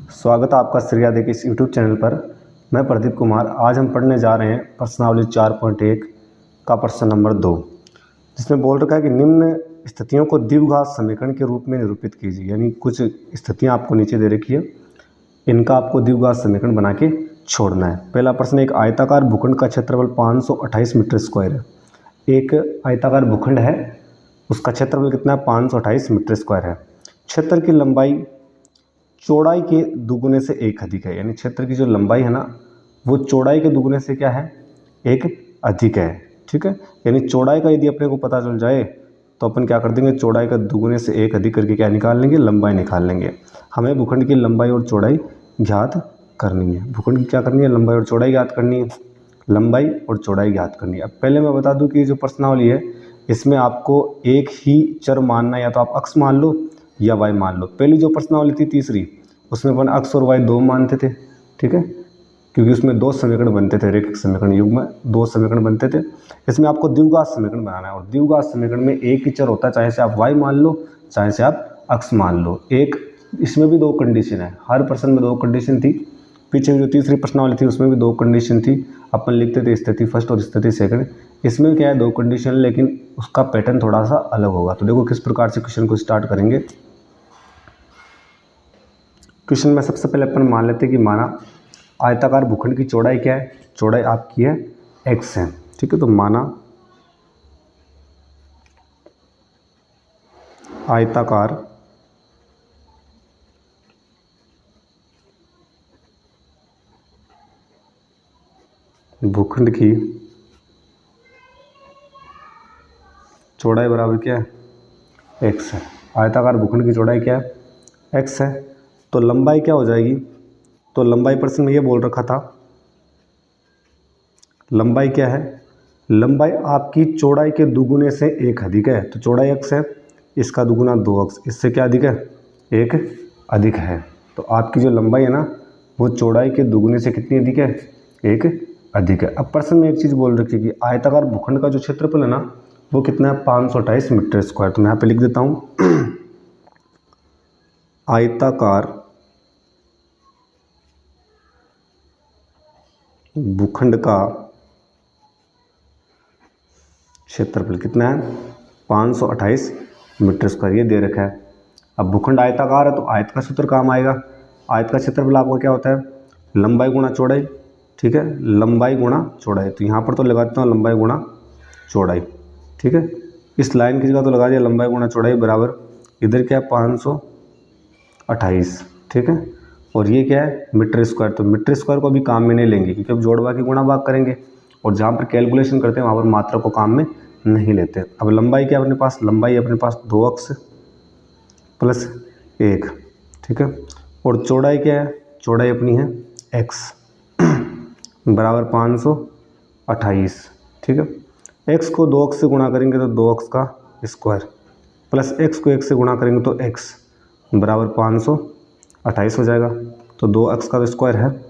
स्वागत है आपका श्रेया दे के इस यूट्यूब चैनल पर। मैं प्रदीप कुमार। आज हम पढ़ने जा रहे हैं प्रश्नावली 4.1 का प्रश्न नंबर 2, जिसमें बोल रखा है कि निम्न स्थितियों को द्विघात समीकरण के रूप में निरूपित कीजिए। यानी कुछ स्थितियां आपको नीचे दे रखी है, इनका आपको द्विघात समीकरण बना के छोड़ना है। पहला प्रश्न, एक आयताकार भूखंड का क्षेत्रफल 528 मीटर स्क्वायर है। एक आयताकार भूखंड है, उसका क्षेत्रफल कितना है? 528 मीटर स्क्वायर है। क्षेत्र की लंबाई चौड़ाई के दुगुने से एक अधिक है। यानी क्षेत्र की जो लंबाई है ना, वो चौड़ाई के दुगुने से क्या है? एक अधिक है। ठीक है, यानी चौड़ाई का यदि अपने को पता चल जाए तो अपन क्या कर देंगे, चौड़ाई का दुगुने से एक अधिक करके क्या निकाल लेंगे? लंबाई निकाल लेंगे। हमें भूखंड की लंबाई और चौड़ाई ज्ञात करनी है। भूखंड की क्या करनी है? लंबाई और चौड़ाई ज्ञात करनी है। लंबाई और चौड़ाई ज्ञात करनी है। अब पहले मैं बता दूं कि जो प्रश्नावली है, इसमें आपको एक ही चर मानना है, या तो आप अक्ष मान लो या वाई मान लो। पहली जो प्रश्नावली थी तीसरी, उसमें अपन अक्ष और वाई दो मानते थे। ठीक है, क्योंकि उसमें दो समीकरण बनते थे, रेखिक समीकरण युग में दो समीकरण बनते थे। इसमें आपको द्विघात समीकरण बनाना है, और द्विघात समीकरण में एक ही चर होता है, चाहे से आप वाई मान लो चाहे से आप अक्ष मान लो। एक इसमें भी दो कंडीशन है, हर प्रश्न में दो कंडीशन थी। पीछे जो तीसरी प्रश्नावली थी उसमें भी दो कंडीशन थी। अपन लिखते थे स्थिति फर्स्ट और स्थिति सेकंड। इसमें क्या है? दो कंडीशन, लेकिन उसका पैटर्न थोड़ा सा अलग होगा। तो देखो किस प्रकार से क्वेश्चन को स्टार्ट करेंगे। क्वेश्चन में सबसे पहले अपन मान लेते हैं कि माना आयताकार भूखंड की चौड़ाई क्या है? चौड़ाई आपकी है x है। ठीक है, तो माना आयताकार भूखंड की चौड़ाई बराबर क्या है? x है। आयताकार भूखंड की चौड़ाई क्या है? x है। तो लंबाई क्या हो जाएगी? तो लंबाई प्रश्न में ये बोल रखा था, लंबाई क्या है? लंबाई आपकी चौड़ाई के दुगुने से एक अधिक है। तो चौड़ाई x है, इसका दुगुना 2x, इससे क्या अधिक है? एक अधिक है। तो आपकी जो लंबाई है ना, वो चौड़ाई के दुगुने से कितनी अधिक है? एक अधिक है। अब प्रश्न में एक चीज़ बोल रखी है कि आयताकार भूखंड का जो क्षेत्रफल है ना, वो कितना है? 528 मीटर स्क्वायर। तो मैं यहाँ पे लिख देता हूँ आयताकार भूखंड का क्षेत्रफल कितना है? 528 मीटर स्क्वायर, ये दे रखा है। अब भूखंड आयताकार है तो आयत का सूत्र काम आएगा। आयत का क्षेत्रफल आपका क्या होता है? लंबाई गुणा चौड़ाई। ठीक है, लंबाई गुणा चौड़ाई। तो यहाँ पर तो लगा देता हूँ लंबाई गुणा चौड़ाई। ठीक है, इस लाइन की जगह तो लगा दिया लंबाई गुणा चौड़ाई बराबर, इधर क्या है? 528। ठीक है, और ये क्या है? Metre square. तो मीटर स्क्वायर को भी काम में नहीं लेंगे, क्योंकि अब जोड़ भाग की गुणा भाग करेंगे, और जहाँ पर कैलकुलेशन करते हैं वहाँ पर मात्रा को काम में नहीं लेते। अब लंबाई क्या अपने पास? लंबाई अपने पास 2x प्लस 1। ठीक है, और चौड़ाई क्या है? चौड़ाई अपनी है x बराबर 528। ठीक है, x को 2x से गुणा करेंगे तो 2x का स्क्वायर, प्लस x को 1 से गुणा करेंगे तो x बराबर 528 हो जाएगा। तो 2x का स्क्वायर है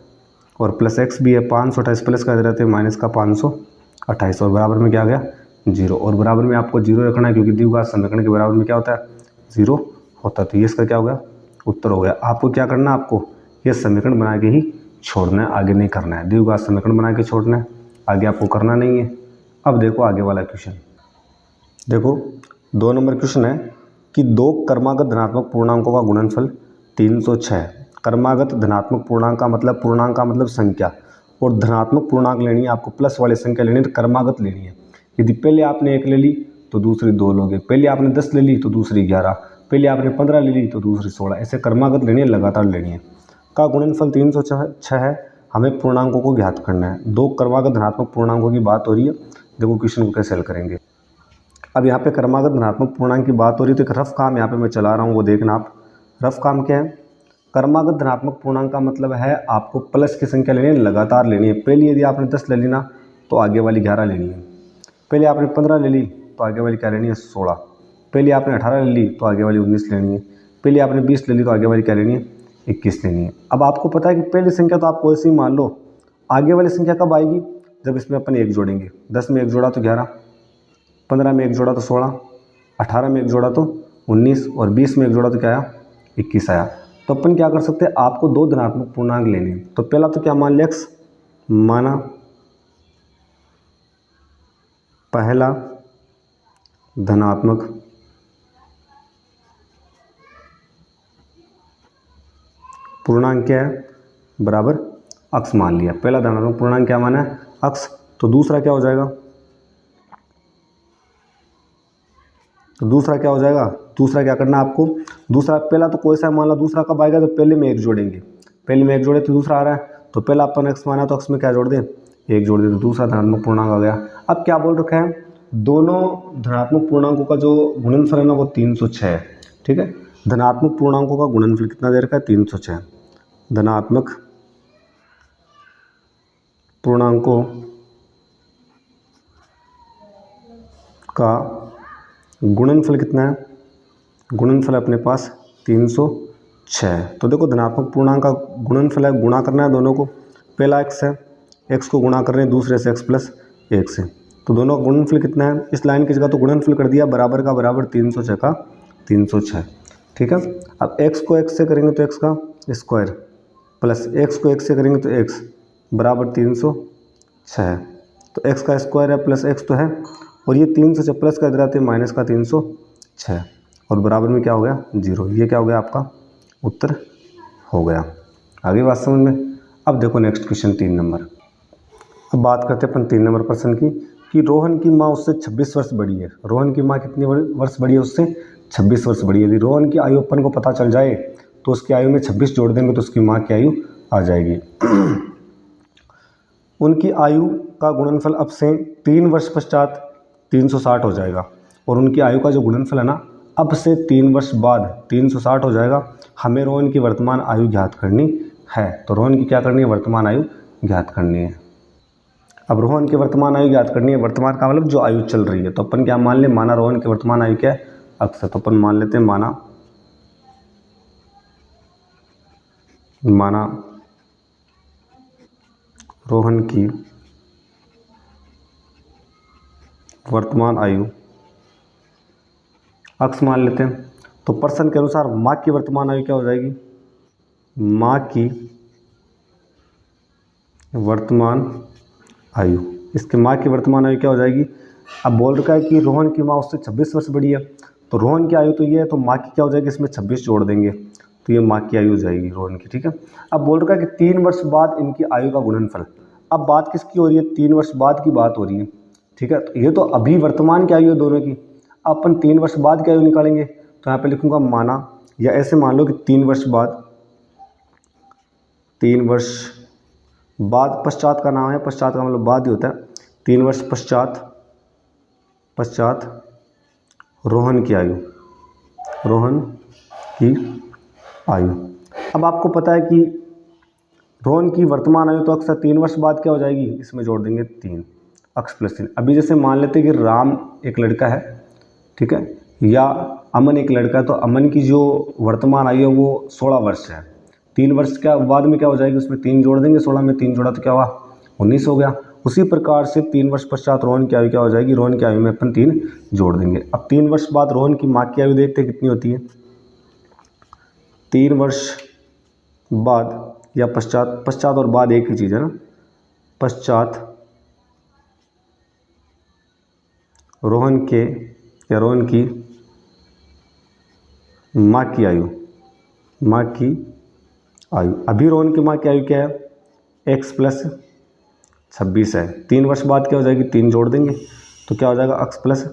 और प्लस x भी है। 528 प्लस का रहते हैं माइनस का 528, और बराबर में क्या आ गया? 0। और बराबर में आपको 0 रखना है, क्योंकि द्विघात समीकरण के बराबर में क्या होता है? 0 होता है। तो ये इसका क्या हो गया? उत्तर हो गया। आपको क्या करना है? आपको ये समीकरण बना के ही छोड़ना है, आगे नहीं करना है। द्विघात समीकरण बना के छोड़ना है, आगे आपको करना नहीं है। अब देखो आगे वाला क्वेश्चन। देखो 2 नंबर क्वेश्चन है कि दो क्रमागत धनात्मक पूर्णांकों का गुणनफल 306। क्रमागत धनात्मक पूर्णांक का मतलब, पूर्णांक का मतलब संख्या, और धनात्मक पूर्णांक लेनी है आपको, प्लस वाली संख्या लेनी है, तो क्रमागत लेनी है। यदि पहले आपने 1 ले ली तो दूसरी 2 लोगे, पहले आपने 10 ले ली तो दूसरी 11, पहले आपने 15 ले ली तो दूसरी 16, ऐसे क्रमागत लेनी है, लगातार लेनी है। का गुणनफल 306 है। हमें पूर्णांकों को ज्ञात करना है। दो क्रमागत धनात्मक पूर्णांकों की बात हो रही है। देखो क्वेश्चन को कैसे हल करेंगे। अब यहाँ पे क्रमागत धनात्मक पूर्णांक की बात हो रही है, तो एक रफ काम यहाँ पे मैं चला रहा हूँ, वो देखना आप। रफ काम क्या है? क्रमागत धनात्मक पूर्णांक का मतलब है आपको प्लस की संख्या लेनी है, लगातार लेनी है। पहले यदि आपने 10 ले ली ना, तो आगे वाली 11 लेनी है। पहले आपने 15 ले ली तो आगे वाली क्या लेनी है? 16। पहले आपने 18 ले ली तो आगे वाली 19 लेनी है। पहले आपने 20 ले ली तो आगे वाली क्या लेनी है? 21 लेनी है। अब आपको पता है कि पहली संख्या तो आपको ऐसे ही मान लो, आगे वाली संख्या कब आएगी? जब इसमें अपन 1 जोड़ेंगे। 10 में 1 जोड़ा तो 11, 15 में 1 जोड़ा तो 16, 18 में 1 जोड़ा तो 19, और 20 में 1 जोड़ा तो क्या आया? 21 आया। तो अपन क्या कर सकते हैं, आपको दो धनात्मक पूर्णांक लेने हैं। तो पहला तो क्या मान लिया, x माना पहला धनात्मक पूर्णांक क्या है, बराबर x मान लिया। पहला धनात्मक पूर्णांक क्या माना है, x। तो दूसरा क्या हो जाएगा, दूसरा क्या करना है आपको, दूसरा पहला तो कोई सा मान लो, दूसरा कब आएगा, तो पहले में एक जोड़ेंगे, पहले में एक जोड़े तो दूसरा आ रहा है, तो पहला अपन x माना तो x में क्या जोड़ दें, एक जोड़ दें, तो दूसरा धनात्मक पूर्णांक आ गया। अब क्या बोल रखा है, दोनों धनात्मक पूर्णांकों का जो गुणनफल है ना वो 306 है। ठीक है, धनात्मक पूर्णांकों का गुणनफल कितना दे रखा है, 306। धनात्मक पूर्णांकों का गुणनफल कितना है, गुणनफल अपने पास 306। तो देखो धनात्मक पूर्णांक का गुणनफल है, गुणा करना है दोनों को, पहला x है, x को गुणा कर रहे हैं दूसरे से x प्लस 1 से, तो दोनों का गुणनफल कितना है, इस लाइन की जगह तो गुणनफल कर दिया, बराबर का बराबर 306 का 306। ठीक है, अब x को x से करेंगे तो x का स्क्वायर प्लस x को x से करेंगे तो x बराबर 306, तो x का स्क्वायर है प्लस x तो है, और ये 306 प्लस कर देते हैं माइनस का 306, और बराबर में क्या हो गया, 0। ये क्या हो गया, आपका उत्तर हो गया। आगे बात समझ में। अब देखो नेक्स्ट क्वेश्चन 3 नंबर। अब बात करते हैं अपन 3 नंबर प्रश्न की, कि रोहन की माँ उससे 26 वर्ष बड़ी है। रोहन की माँ कितनी वर्ष बड़ी है, उससे 26 वर्ष बड़ी है। यदि रोहन की आयु अपन को पता चल जाए तो उसकी आयु में 26 जोड़ देंगे तो उसकी माँ की आयु आ जाएगी। उनकी आयु का गुणनफल अब से 3 वर्ष पश्चात 360 हो जाएगा, और उनकी आयु का जो गुणनफल है ना अब से 3 वर्ष बाद 360 हो जाएगा। हमें रोहन की वर्तमान आयु ज्ञात करनी है। तो रोहन की क्या करनी है, वर्तमान आयु ज्ञात करनी है। अब रोहन की वर्तमान आयु ज्ञात करनी है, वर्तमान का मतलब जो आयु चल रही है। तो अपन क्या मान ले, माना रोहन की वर्तमान आयु क्या है, अक्सर, तो अपन मान लेते हैं माना रोहन की वर्तमान आयु अक्स मान लेते हैं। तो प्रश्न के अनुसार माँ की वर्तमान आयु क्या हो जाएगी, माँ की वर्तमान आयु, इसके माँ की वर्तमान आयु क्या हो जाएगी। अब बोल रखा है कि रोहन की माँ उससे 26 वर्ष बड़ी है, तो रोहन की आयु तो ये है, तो माँ की क्या हो जाएगी, इसमें 26 जोड़ देंगे तो ये माँ की आयु हो जाएगी रोहन की। ठीक है, अब बोल रखा है कि 3 वर्ष बाद इनकी आयु का गुणनफल। अब बात किसकी हो रही है, 3 वर्ष बाद की बात हो रही है। ठीक है, तो ये तो अभी वर्तमान की आयु है दोनों की, अपन 3 वर्ष बाद की आयु निकालेंगे। तो यहाँ पे लिखूंगा माना, या ऐसे मान लो कि 3 वर्ष बाद, 3 वर्ष बाद, पश्चात का नाम है, पश्चात का मतलब बाद ही होता है। 3 वर्ष पश्चात रोहन की आयु, रोहन की आयु। अब आपको पता है कि रोहन की वर्तमान आयु तो अक्सर 3 वर्ष बाद क्या हो जाएगी, इसमें जोड़ देंगे 3, अक्स प्लस 3। अभी जैसे मान लेते हैं कि राम एक लड़का है, ठीक है, या अमन एक लड़का है, तो अमन की जो वर्तमान आयु है वो 16 वर्ष है। 3 वर्ष के बाद में क्या हो जाएगी, उसमें 3 जोड़ देंगे, 16 में 3 जोड़ा तो क्या हुआ, 19 हो गया। उसी प्रकार से 3 वर्ष पश्चात रोहन की आयु क्या हो जाएगी, रोहन की आयु में अपन 3 जोड़ देंगे। अब 3 वर्ष बाद रोहन की माँ की आयु देखते हैं कितनी होती है। 3 वर्ष बाद या पश्चात और बाद एक ही चीज़ है ना, पश्चात रोहन की माँ की आयु, अभी रोहन की माँ की आयु क्या है, x प्लस 26 है। 3 वर्ष बाद क्या हो जाएगी, 3 जोड़ देंगे तो क्या हो जाएगा, x प्लस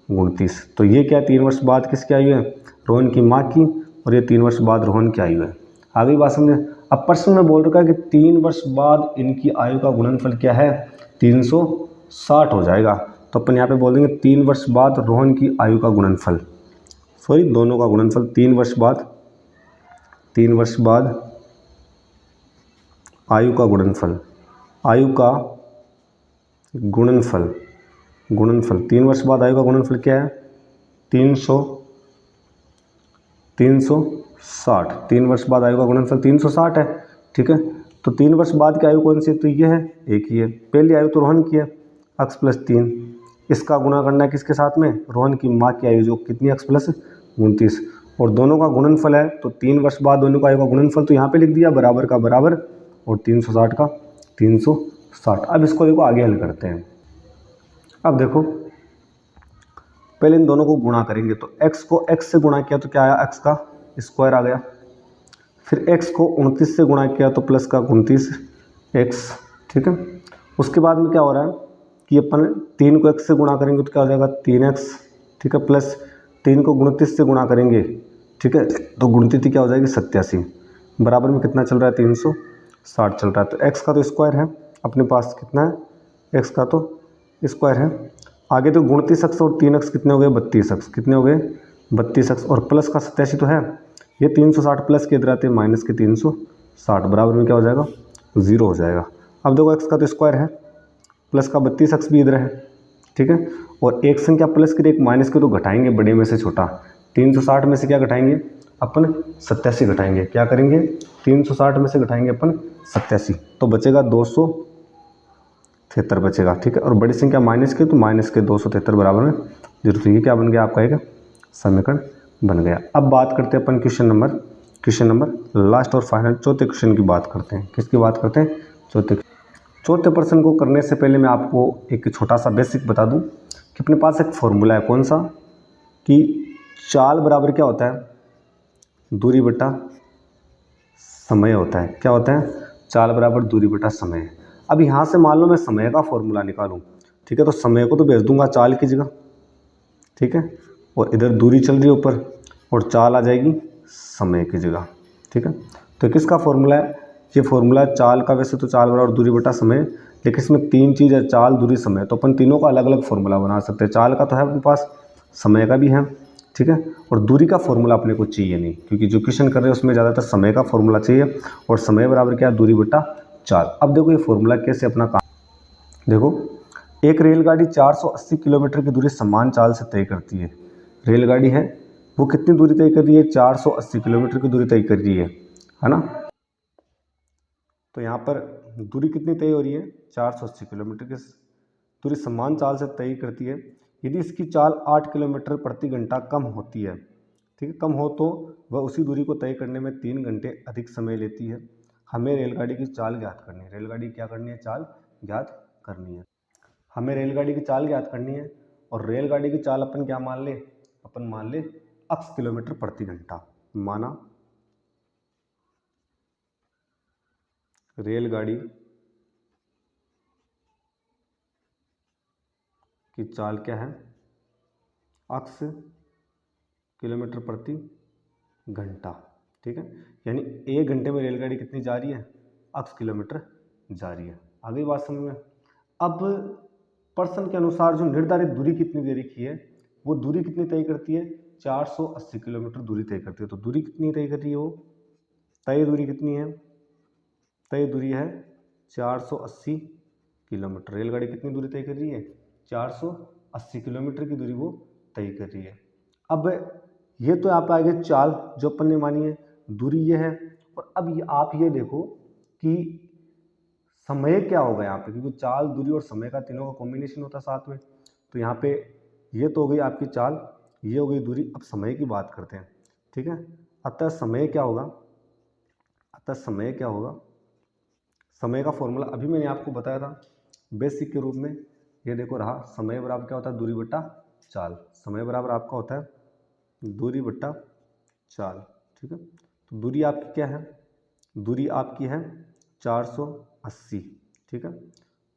29। तो ये क्या है, 3 वर्ष बाद किसकी आयु है, रोहन की माँ की, और ये 3 वर्ष बाद रोहन की आयु है। आगे बात समझे। अब प्रश्न में बोल रखा है कि 3 वर्ष बाद इनकी आयु का गुणनफल क्या है, 360 हो जाएगा। तो अपन यहाँ पे बोल देंगे 3 वर्ष बाद रोहन की आयु का गुणनफल, सॉरी दोनों का गुणनफल, 3 वर्ष बाद आयु का गुणनफल, गुणनफल 3 वर्ष बाद आयु का गुणनफल क्या है, 360। 3 वर्ष बाद आयु का गुणनफल 360 है। ठीक है, तो 3 वर्ष बाद की आयु कौन सी है, तो ये है, एक ही है। पहली आयु तो रोहन की है, x प्लस 3, इसका गुणा करना है किसके साथ में, रोहन की माँ की आयु जो कितनी, x प्लस 29। और दोनों का गुणनफल है तो 3 वर्ष बाद दोनों का आएगा गुणनफल, तो यहाँ पे लिख दिया बराबर का बराबर और 360 का 360। अब इसको देखो आगे हल करते हैं। अब देखो पहले इन दोनों को गुणा करेंगे तो x को x से गुणा किया तो क्या आया, x का स्क्वायर आ गया। फिर x को 29 से गुणा किया तो प्लस का 29x, ठीक है। उसके बाद में क्या हो रहा है कि अपन 3 को x से गुणा करेंगे तो क्या हो जाएगा 3x, ठीक है, प्लस 3 को 29 से गुणा करेंगे, ठीक है, तो गुणित क्या हो जाएगी 87, बराबर में कितना चल रहा है 360 चल रहा है। तो x का तो स्क्वायर है अपने पास, कितना है x का तो स्क्वायर है। आगे तो 29x और 3x कितने हो गए 32x, कितने हो गए 32x, और प्लस का 87 तो है, ये 360 प्लस के इधर आते हैं माइनस के 360, बराबर में क्या हो जाएगा 0 हो जाएगा। अब देखो x का तो स्क्वायर है, प्लस का 32x भी इधर है, ठीक है, और एक संख्या प्लस की एक माइनस की तो घटाएंगे बड़े में से छोटा। 360 में से क्या घटाएंगे अपन 87 घटाएंगे, क्या करेंगे 360 में से घटाएंगे अपन 87, तो बचेगा 273 बचेगा, ठीक है, और बड़ी संख्या माइनस की तो माइनस के 273 बराबर में 0। तो ये क्या बन गया आपका एक समीकरण बन गया। अब बात करते हैं अपन क्वेश्चन नंबर लास्ट और फाइनल चौथे क्वेश्चन की बात करते हैं। किसकी बात करते हैं, चौथे प्रश्न को करने से पहले मैं आपको एक छोटा सा बेसिक बता दूं कि अपने पास एक फॉर्मूला है, कौन सा, कि चाल बराबर क्या होता है दूरी बटा समय होता है। क्या होता है, चाल बराबर दूरी बटा समय। अब यहाँ से मान लो मैं समय का फॉर्मूला निकालूं, ठीक है, तो समय को तो भेज दूंगा चाल की जगह, ठीक है, और इधर दूरी चल रही है ऊपर और चाल आ जाएगी समय की जगह, ठीक है। तो किसका फॉर्मूला है, ये फॉर्मूला है चाल का। वैसे तो चाल बराबर दूरी बटा समय, लेकिन इसमें 3 चीज़ है, चाल दूरी समय, तो अपन तीनों का अलग अलग फॉर्मूला बना सकते हैं। चाल का तो है अपने पास, समय का भी है, ठीक है, और दूरी का फॉर्मूला अपने को चाहिए नहीं, क्योंकि जो क्वेश्चन कर रहे हैं उसमें ज़्यादातर समय का फॉर्मूला चाहिए, और समय बराबर क्या है दूरी बटा चाल। अब देखो ये फॉर्मूला कैसे अपना काम, देखो एक रेलगाड़ी 480 किलोमीटर की दूरी समान चाल से तय करती है। रेलगाड़ी है वो कितनी दूरी तय कर रही है, 480 किलोमीटर की दूरी तय कर रही है ना। तो यहाँ पर दूरी कितनी तय हो रही है 480 किलोमीटर की दूरी समान चाल से तय करती है। यदि इसकी चाल 8 किलोमीटर प्रति घंटा कम होती है, ठीक है, कम हो तो वह उसी दूरी को तय करने में 3 घंटे अधिक समय लेती है। हमें रेलगाड़ी की चाल ज्ञात करनी है। रेलगाड़ी क्या करनी है, चाल ज्ञात करनी है। हमें रेलगाड़ी की चाल ज्ञात करनी है, और रेलगाड़ी की चाल अपन क्या मान ले, अपन मान ले अक्स किलोमीटर प्रति घंटा। माना रेलगाड़ी की चाल क्या है, अक्स किलोमीटर प्रति घंटा, ठीक है, यानी 1 घंटे में रेलगाड़ी कितनी जा रही है, अक्स किलोमीटर जा रही है। आगे बात समझ में। अब प्रश्न के अनुसार जो निर्धारित दूरी कितनी दे रखी है, वो दूरी कितनी तय करती है, 480 किलोमीटर दूरी तय करती है। तो दूरी कितनी तय कर रही है, वो तय दूरी कितनी है, तय दूरी है 480 किलोमीटर। रेलगाड़ी कितनी दूरी तय कर रही है, 480 किलोमीटर की दूरी वो तय कर रही है। अब ये तो आप आगे चाल जो अपन ने मानी है, दूरी ये है, और अब आप ये देखो कि समय क्या होगा यहाँ पे, क्योंकि चाल दूरी और समय का तीनों का कॉम्बिनेशन होता है साथ में। तो यहाँ पे ये तो हो गई आपकी चाल, ये हो गई दूरी। अब समय की बात करते हैं, ठीक है। अतः समय क्या होगा, समय का फॉर्मूला अभी मैंने आपको बताया था बेसिक के रूप में। ये देखो रहा, समय बराबर क्या होता है दूरी बट्टा चाल। समय बराबर आपका होता है दूरी बट्टा चाल, ठीक है। तो दूरी आपकी क्या है, दूरी आपकी है 480, ठीक है,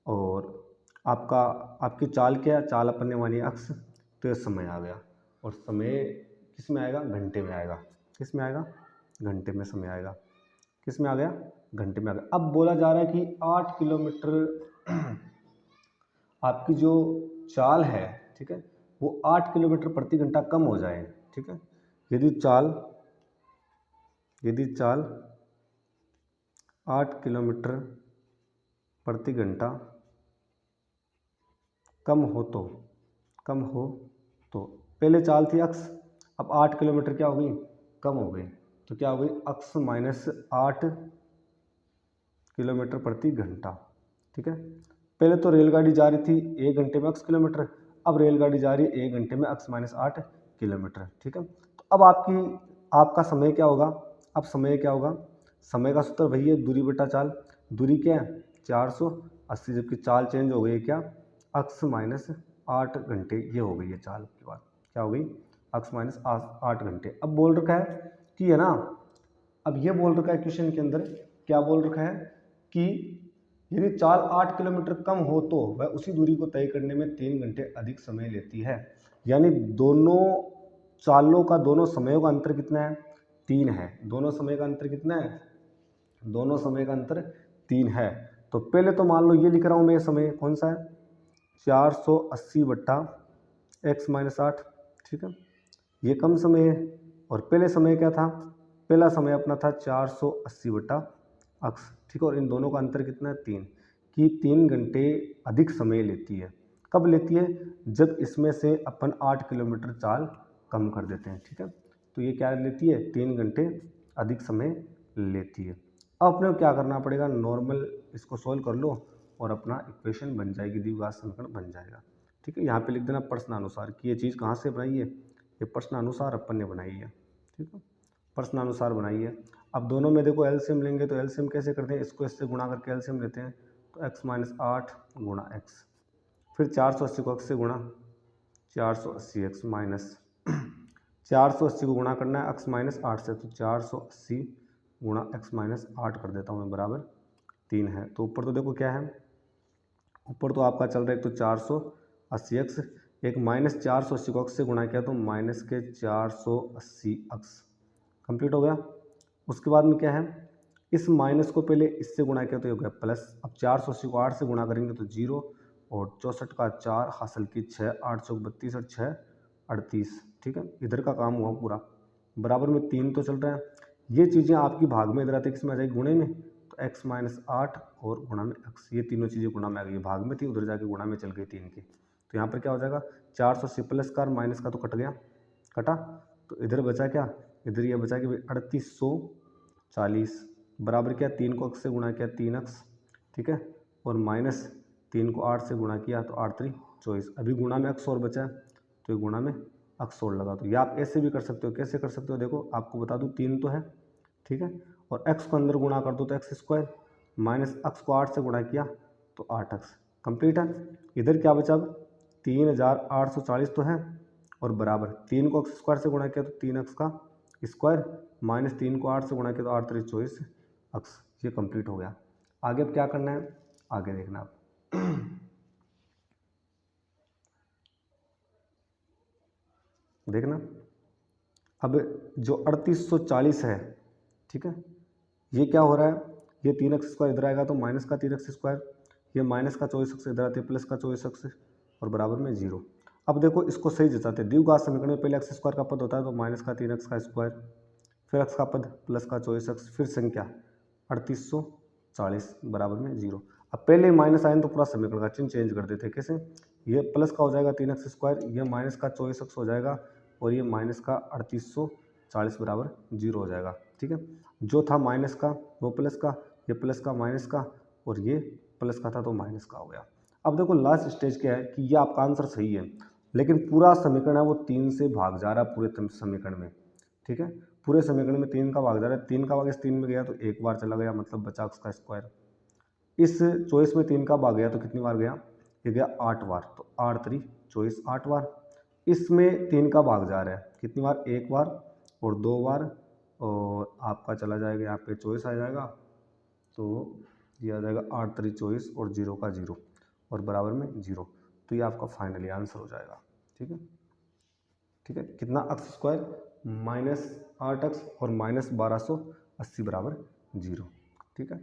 और आपकी चाल क्या है, चाल अपन ने मानी अक्स, तो ये समय आ गया, और समय किस में आएगा, घंटे में आएगा। किस में आएगा, घंटे में समय आएगा। किस में आ गया, घंटे में आ गया। अब बोला जा रहा है कि 8 किलोमीटर आपकी जो चाल है, ठीक है, वो 8 किलोमीटर प्रति घंटा कम हो जाए, ठीक है। यदि चाल 8 किलोमीटर प्रति घंटा कम हो तो पहले चाल थी अक्स, अब 8 किलोमीटर क्या हो गई, कम हो गई, तो क्या हो गई अक्स माइनस 8 किलोमीटर प्रति घंटा, ठीक है। पहले तो रेलगाड़ी जा रही थी 1 घंटे में अक्स किलोमीटर, अब रेलगाड़ी जा रही है 1 घंटे में अक्स माइनस 8 किलोमीटर, ठीक है। तो अब आपकी आपका समय क्या होगा, अब समय क्या होगा, समय का सूत्र वही है, दूरी बटा चाल। दूरी क्या है 480, जबकि चाल चेंज हो गई है क्या, अक्स माइनस 8 घंटे, ये हो गई है चाल की बात, क्या हो गई, अक्स माइनस 8 घंटे। अब बोल रखा है कि है ना, अब ये बोल रखा है क्वेश्चन के अंदर, क्या बोल रखा है कि यदि चाल 8 किलोमीटर कम हो तो वह उसी दूरी को तय करने में 3 घंटे अधिक समय लेती है। यानी दोनों चालों का, दोनों समयों का अंतर कितना है, 3 है। दोनों समय का अंतर कितना है, दोनों समय का अंतर 3 है। तो पहले तो मान लो ये लिख रहा हूँ मैं, ये समय कौन सा है, 480 बट्टा एक्स माइनस 8, ठीक है, ये कम समय है। और पहले समय क्या था, पहला समय अपना था 480 बट्टा अक्स, ठीक है, और इन दोनों का अंतर कितना है 3, कि 3 घंटे अधिक समय लेती है। कब लेती है, जब इसमें से अपन 8 किलोमीटर चाल कम कर देते हैं, ठीक है। तो ये क्या लेती है, 3 घंटे अधिक समय लेती है। अब अपने को क्या करना पड़ेगा, नॉर्मल इसको सोल्व कर लो और अपना इक्वेशन बन जाएगी, द्विघात समीकरण बन जाएगा, ठीक है। यहाँ पे लिख देना प्रश्नानुसार कि ये चीज़ कहाँ से बनाई है, ये प्रश्नानुसार अपन ने बनाई है, ठीक है, प्रश्नानुसार बनाई है। अब दोनों में देखो एलसीएम लेंगे, तो एलसीएम कैसे करते हैं, इसको इससे गुणा करके एलसीएम लेते हैं, तो एक्स माइनस 8 गुणा एक्स, फिर 480 को एक्स से गुणा, 480 एक्स माइनस 480 को गुणा करना है एक्स माइनस 8 से, तो 480 गुणा एक्स माइनस 8 कर देता हूँ मैं, बराबर 3 है। तो ऊपर तो देखो क्या है, ऊपर तो आपका चल रहा है एक तो 480 एक्स, एक माइनस 480 को एक्स से गुणा किया तो माइनस के 480 एक्स, कंप्लीट हो गया। उसके बाद में क्या है, इस माइनस को पहले इससे गुणा किया तो ये हो गया प्लस। अब 480 को 8 से गुणा करेंगे तो 0, और 64 का 4 हासिल की 6, 8 चौक 32 और 6 38, ठीक है, इधर का काम हुआ पूरा। बराबर में 3 तो चल रहा है, ये चीज़ें आपकी भाग में इधर आती है, किसमें आ जाएगी, गुणे में, तो एक्स माइनस 8 और गुणा में एक्स, ये तीनों चीज़ें गुणा में आ गई, भाग में थी उधर जाके गुणा में चल गई 3 की। तो यहाँ पर क्या हो जाएगा, 480 प्लस का और माइनस का तो कट गया, कटा, तो इधर बचा क्या, इधर ये बचा कि 3840 बराबर क्या, 3 को एक्स से गुणा किया 3 एक्स, ठीक है, और माइनस 3 को 8 से गुणा किया तो 8 3 24, अभी गुणा में एक्स और बचा है, तो ये गुणा में एक्स और लगा। तो ये आप ऐसे भी कर सकते हो, कैसे कर सकते हो, देखो आपको बता दूँ 3 तो है, ठीक है, और एक्स को अंदर गुणा कर दो तो एक्स स्क्वायर, माइनस एक्स को 8 से गुणा किया तो 8 एक्स, कंप्लीट है। इधर क्या बचा, अब 3840 तो है, और बराबर 3 को एक्स स्क्वायर से गुणा किया तो 3 एक्स का स्क्वायर, माइनस 3 को 8 से गुणा किया तो 8 3 24 एक्स, ये कंप्लीट हो गया। आगे अब क्या करना है, आगे देखना आप देखना, अब जो 3840 है, ठीक है, ये क्या हो रहा है, ये 3 एक्स स्क्वायर इधर आएगा तो माइनस का 3 एक्स स्क्वायर, ये माइनस का 24 एक्स इधर आते प्लस का 24 एक्स, और बराबर में 0। अब देखो इसको सही जताते, द्विघात समीकरण में पहले एक्स स्क्वायर का पद होता है तो माइनस का 3 एक्स का स्क्वायर, फिर एक्स का पद प्लस का 24 एक्स, फिर संख्या 3840 बराबर में 0। अब पहले माइनस आए तो पूरा समीकरण का चिन्ह चेंज कर देते, कैसे, ये प्लस का हो जाएगा 3 एक्स स्क्वायर, ये माइनस का 24 एक्स हो जाएगा, और ये माइनस का 3840 बराबर 0 हो जाएगा, ठीक है। जो था माइनस का वो प्लस का, ये प्लस का माइनस का, और ये प्लस का था तो माइनस का हो गया। अब देखो लास्ट स्टेज क्या है कि ये आपका आंसर सही है, लेकिन पूरा समीकरण है वो 3 से भाग जा रहा है पूरे समीकरण में, ठीक है, पूरे समीकरण में 3 का भाग जा रहा है, 3 का भाग इस 3 में गया तो एक बार चला गया, मतलब बचा उसका स्क्वायर। इस 24 में 3 का भाग गया तो कितनी बार गया, ये गया 8 बार, तो 8 3 24 8 बार। इसमें 3 का भाग जा रहा है कितनी बार, एक बार और 2 बार, और आपका चला जाएगा यहाँ पे 24 आ जाएगा, तो ये आ जाएगा 8 3 24 और 0 का 0 और बराबर में 0। तो ये आपका फाइनली आंसर हो जाएगा, ठीक है, ठीक है, कितना एक्स स्क्वायर माइनस 8 एक्स और माइनस 1280 बराबर 0, ठीक है।